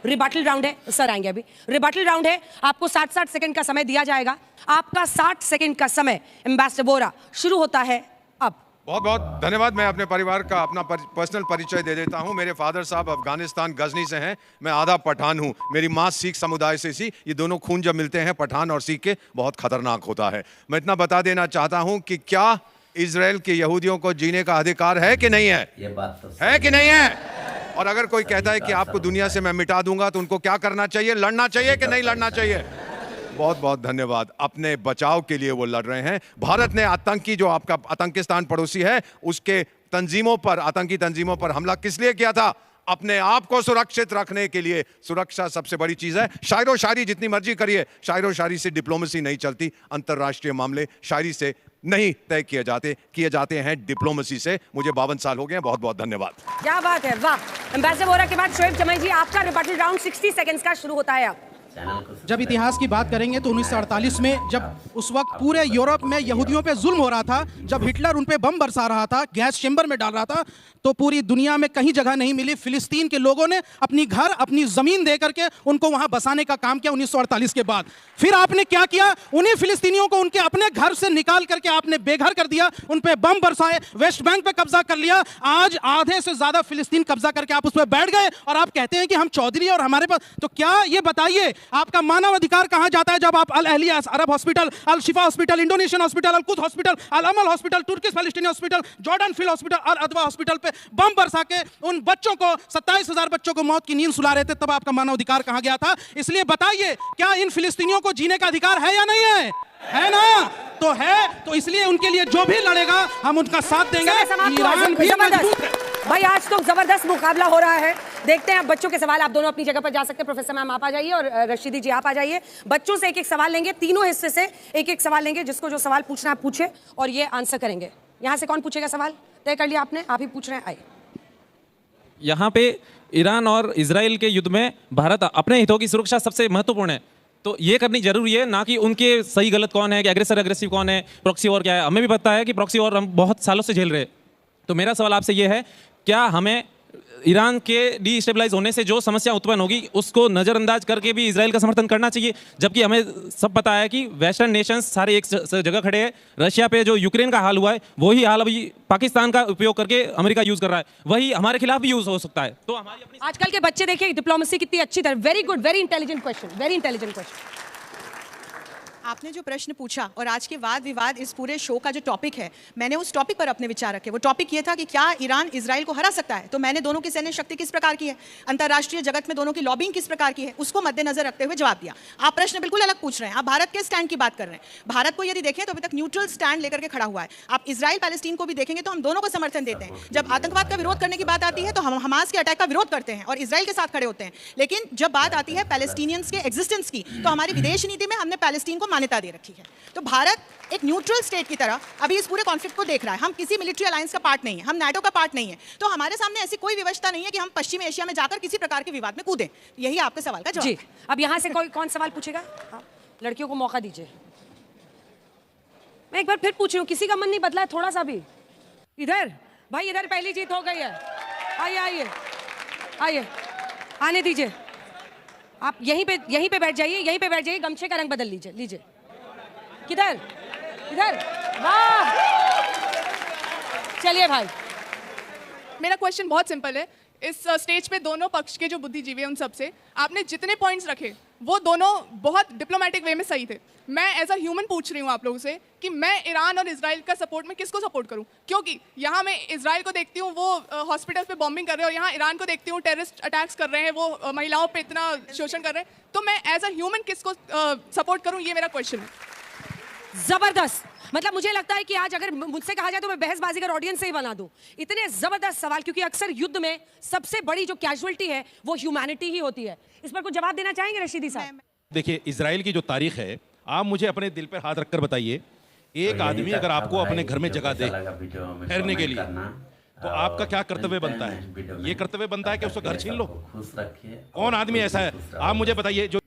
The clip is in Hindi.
रिबटल राउंड है सर, आएंगे अभी। रिबटल राउंड है, आपको 60-60 सेकंड का समय दिया जाएगा। आपका 60 सेकंड का समय एम्बेसडर वोरा शुरू होता है अब। बहुत बहुत धन्यवाद। मैं अपने परिवार का अपना पर्सनल परिचय दे देता हूं। मेरे फादर साहब अफगानिस्तान गजनी से हैं। मैं आधा पठान हूं। मेरी माँ सिख समुदाय से थी। ये दोनों खून जब मिलते हैं पठान और सिख के, बहुत खतरनाक होता है। मैं इतना बता देना चाहता हूं कि क्या इजराइल के यहूदियों को जीने का अधिकार है कि नहीं है? ये बात तो है कि नहीं है? और अगर कोई कहता है कि आपको दुनिया से मैं मिटा दूंगा, तो उनको क्या करना चाहिए? लड़ना चाहिए कि नहीं लड़ना चाहिए? बहुत बहुत धन्यवाद। अपने बचाव के लिए वो लड़ रहे हैं। भारत ने आतंकी, जो आपका आतंकिस्तान पड़ोसी है, उसके तंजीमों पर, आतंकी तंजीमों पर हमला किस लिए किया था? अपने आप को सुरक्षित रखने के लिए। सुरक्षा सबसे बड़ी चीज है। शायरो शायरी जितनी मर्जी करिए, शायरो शायरी से डिप्लोमेसी नहीं चलती। अंतरराष्ट्रीय मामले शायरी से नहीं तय किए जाते हैं, डिप्लोमेसी से। मुझे 52 साल हो गए हैं। बहुत बहुत धन्यवाद। क्या बात है, वाह। एम्बेसडर वोरा के बाद शोएब जमाई जी, आपका रिबटल राउंड 60 सेकंड्स का शुरू होता है अब। जब इतिहास की बात करेंगे तो 1948 में, जब उस वक्त पूरे यूरोप में यहूदियों पे जुल्म हो रहा था, जब हिटलर उन पे बम बरसा रहा था, गैस चेंबर में डाल रहा था, तो पूरी दुनिया में कहीं जगह नहीं मिली। फिलिस्तीन के लोगों ने अपनी घर, अपनी जमीन दे करके उनको वहां बसाने का काम किया 1948 के बाद। फिर आपने क्या किया? उन्हीं फिलिस्तीनियों को उनके अपने घर से निकाल करके आपने बेघर कर दिया, उन पे बम बरसाए, वेस्ट बैंक पे कब्जा कर लिया। आज आधे से ज्यादा फिलिस्तीन कब्जा करके आप उस पर बैठ गए और आप कहते हैं कि हम चौधरी और हमारे पास। तो क्या ये बताइए, आपका मानव अधिकार कहां जाता है जब आप अल अहलिया अरब हॉस्पिटल, अल शिफा hospital, Indonesian hospital, Al Quds hospital, Al Amal hospital, Turkish फलस्तीनी hospital, Jordan field hospital, Al Adwa hospital पे बम बरसा के उन बच्चों को, 27,000 बच्चों को मौत की नींद सुला रहे थे? तब आपका मानव अधिकार कहां गया था? इसलिए बताइए, क्या इन फिलिस्तीनियों को जीने का अधिकार है या नहीं है? है ना? तो है। तो इसलिए उनके लिए जो भी लड़ेगा हम उनका साथ देंगे। ईरान भी मजबूत है भाई। आज तो जबरदस्त मुकाबला हो रहा है। देखते हैं अब बच्चों के सवाल। आप दोनों अपनी जगह पर जा सकते हैं। प्रोफेसर मैम आप आ जाइए और रशीदी जी आप आ जाइए। बच्चों से एक एक सवाल लेंगे, तीनों हिस्से से एक एक सवाल लेंगे। जिसको जो सवाल पूछना है पूछे और ये आंसर करेंगे। यहाँ से कौन पूछेगा सवाल? तय कर लिया आपने? आप ही पूछ रहे हैं, आइए। यहाँ पे ईरान और इजराइल के युद्ध में भारत अपने हितों की सुरक्षा सबसे महत्वपूर्ण है, तो ये करनी जरूरी है, ना कि उनके सही गलत कौन है, कि अग्रेसिव कौन है, प्रॉक्सी वॉर क्या है। हमें भी पता है कि प्रॉक्सी वॉर हम बहुत सालों से झेल रहे हैं। तो मेरा सवाल आपसे ये है, क्या हमें ईरान के डिस्टेबलाइज होने से जो समस्या उत्पन्न होगी उसको नज़रअंदाज करके भी इजराइल का समर्थन करना चाहिए? जबकि हमें सब पता है कि वेस्टर्न नेशंस सारे एक जगह खड़े हैं। रशिया पे जो यूक्रेन का हाल हुआ है, वही हाल अभी पाकिस्तान का उपयोग करके अमेरिका यूज कर रहा है, वही हमारे खिलाफ भी यूज हो सकता है। तो हमारी अपनी आजकल के बच्चे देखिए डिप्लोमेसी कितनी अच्छी तरह। Very good, very intelligent question, very intelligent question. आपने जो प्रश्न पूछा और आज के वाद विवाद, इस पूरे शो का जो टॉपिक है, मैंने उस टॉपिक पर अपने विचार रखे। वो टॉपिक ये था कि क्या ईरान इजराइल को हरा सकता है। तो मैंने दोनों की सैन्य शक्ति किस प्रकार की है, अंतर्राष्ट्रीय जगत में दोनों की लॉबिंग किस प्रकार की है, उसको मद्देनजर रखते हुए जवाब दिया। आप प्रश्न बिल्कुल अलग पूछ रहे हैं। आप भारत के स्टैंड की बात कर रहे हैं। भारत को यदि देखें तो अभी तक न्यूट्रल स्टैंड लेकर के खड़ा हुआ है। आप इजराइल पैलेस्टीन को भी देखेंगे तो हम दोनों को समर्थन देते हैं। जब आतंकवाद का विरोध करने की बात आती है तो हम हमास के अटैक का विरोध करते हैं और इजराइल के साथ खड़े होते हैं। लेकिन जब बात आती है पैलेस्टीनियंस के एग्जिस्टेंस की, तो हमारी विदेश नीति में हमने पैलेस्टीन को मान्यता दे रखी है। तो भारत एक न्यूट्रल स्टेट की तरह अभी इस पूरे कॉन्फ्लिक्ट को देख रहा है। हम किसी मिलिट्री अलायंस का पार्ट नहीं है, हम नाटो का पार्ट नहीं है। तो हमारे सामने ऐसी कोई व्यवस्था नहीं है कि हम पश्चिमी एशिया में जाकर किसी प्रकार के विवाद में कूदें। यही आपके सवाल का जवाब जी। अब यहाँ से कौन सवाल पूछेगा? लड़कियों को मौका दीजिए। मैं एक बार फिर पूछ रही हूँ, किसी का मन नहीं बदला है थोड़ा सा भी? इधर भाई, इधर पहली जीत हो गई है। आइए आइए आइए, आने दीजिए। आप यहीं पे बैठ जाइए, यहीं पे बैठ जाइए। गमछे का रंग बदल लीजिए। किधर? इधर। वाह, चलिए भाई। मेरा क्वेश्चन बहुत सिंपल है। इस स्टेज पे दोनों पक्ष के जो बुद्धिजीवी हैं उन सब से आपने जितने पॉइंट्स रखे वो दोनों बहुत डिप्लोमेटिक वे में सही थे। मैं एज अ ह्यूमन पूछ रही हूँ आप लोगों से कि मैं ईरान और इजराइल का सपोर्ट में किसको सपोर्ट करूँ? क्योंकि यहाँ मैं इजराइल को देखती हूँ, वो हॉस्पिटल पे बॉम्बिंग कर रहे हैं, और यहाँ ईरान को देखती हूँ टेररिस्ट अटैक्स कर रहे हैं, वो महिलाओं पे इतना शोषण कर रहे हैं। तो मैं एज अ ह्यूमन किसको सपोर्ट करूँ, ये मेरा क्वेश्चन है। जबरदस्त। मतलब मुझे लगता है कि आज अगर मुझसे कहा जाए तो मैं बहसबाजी का ऑडियंस से ही बना दूं। इतने जबरदस्त सवाल, क्योंकि अक्सर युद्ध में सबसे बड़ी जो कैजुअलिटी है वो ह्यूमैनिटी ही होती है। इस पर कुछ जवाब देना चाहेंगे रशीदी साहब? देखिए, इजराइल की जो तारीख है, आप मुझे अपने दिल पर हाथ रखकर बताइए, एक आदमी अगर आपको अपने घर में जगह दे ठहरने के लिए, तो आपका क्या कर्तव्य बनता है? ये कर्तव्य बनता है कि उसको घर छीन लो? कौन आदमी ऐसा है? आप मुझे बताइए जो